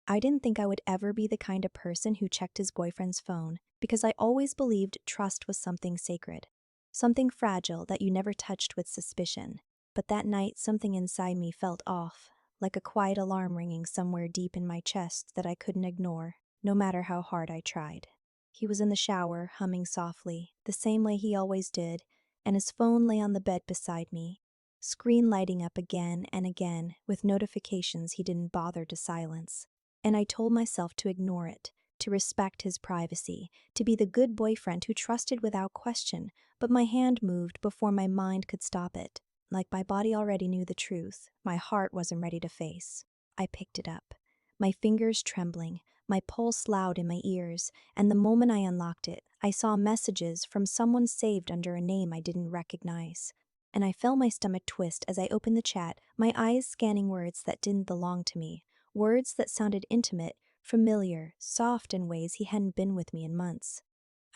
I didn't think I would ever be the kind of person who checked his boyfriend's phone because I always believed trust was something sacred, something fragile that you never touched with suspicion. But that night, something inside me felt off, like a quiet alarm ringing somewhere deep in my chest that I couldn't ignore, no matter how hard I tried. He was in the shower, humming softly, the same way he always did, and his phone lay on the bed beside me, screen lighting up again and again with notifications he didn't bother to silence. And I told myself to ignore it, to respect his privacy, to be the good boyfriend who trusted without question, but my hand moved before my mind could stop it. Like my body already knew the truth, my heart wasn't ready to face. I picked it up, my fingers trembling, my pulse loud in my ears, and the moment I unlocked it, I saw messages from someone saved under a name I didn't recognize. And I felt my stomach twist as I opened the chat, my eyes scanning words that didn't belong to me. Words that sounded intimate, familiar, soft in ways he hadn't been with me in months.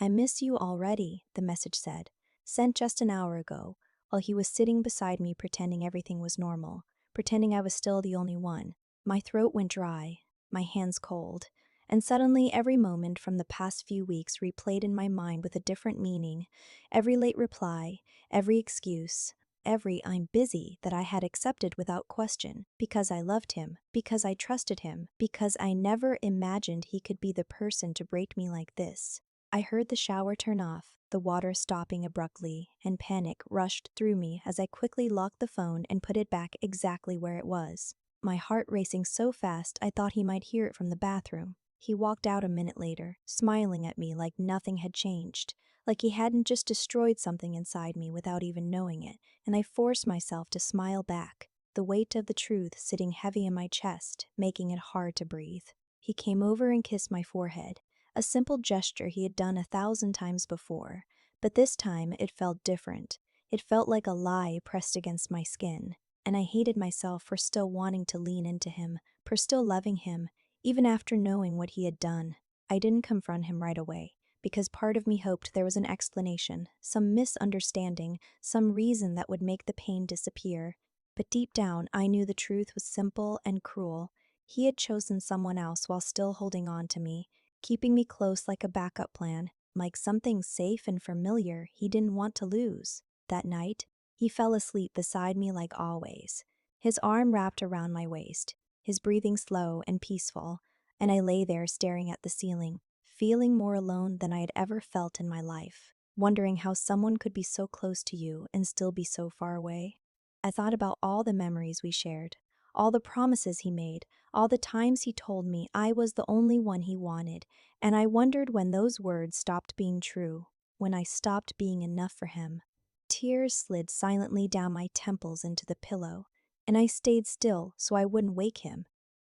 "I miss you already," the message said, sent just an hour ago, while he was sitting beside me pretending everything was normal, pretending I was still the only one. My throat went dry, my hands cold, and suddenly every moment from the past few weeks replayed in my mind with a different meaning. Every late reply, every excuse, every "I'm busy" that I had accepted without question, because I loved him, because I trusted him, because I never imagined he could be the person to break me like this. I heard the shower turn off, the water stopping abruptly, and panic rushed through me as I quickly locked the phone and put it back exactly where it was. My heart racing so fast I thought he might hear it from the bathroom. He walked out a minute later, smiling at me like nothing had changed, like he hadn't just destroyed something inside me without even knowing it, and I forced myself to smile back, the weight of the truth sitting heavy in my chest, making it hard to breathe. He came over and kissed my forehead, a simple gesture he had done 1,000 times before, but this time it felt different. It felt like a lie pressed against my skin, and I hated myself for still wanting to lean into him, for still loving him, even after knowing what he had done. I didn't confront him right away, because part of me hoped there was an explanation, some misunderstanding, some reason that would make the pain disappear. But deep down, I knew the truth was simple and cruel. He had chosen someone else while still holding on to me, keeping me close like a backup plan, like something safe and familiar he didn't want to lose. That night, he fell asleep beside me like always, his arm wrapped around my waist, his breathing slow and peaceful, and I lay there staring at the ceiling, feeling more alone than I had ever felt in my life, wondering how someone could be so close to you and still be so far away. I thought about all the memories we shared, all the promises he made, all the times he told me I was the only one he wanted, and I wondered when those words stopped being true, when I stopped being enough for him. Tears slid silently down my temples into the pillow, and I stayed still so I wouldn't wake him,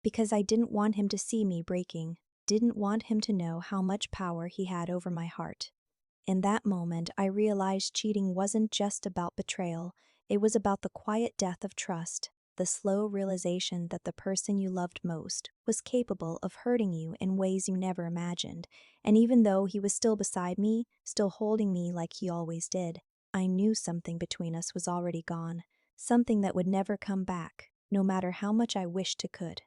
because I didn't want him to see me breaking, didn't want him to know how much power he had over my heart. In that moment, I realized cheating wasn't just about betrayal, it was about the quiet death of trust, the slow realization that the person you loved most was capable of hurting you in ways you never imagined. And even though he was still beside me, still holding me like he always did, I knew something between us was already gone, something that would never come back, no matter how much I wished it could.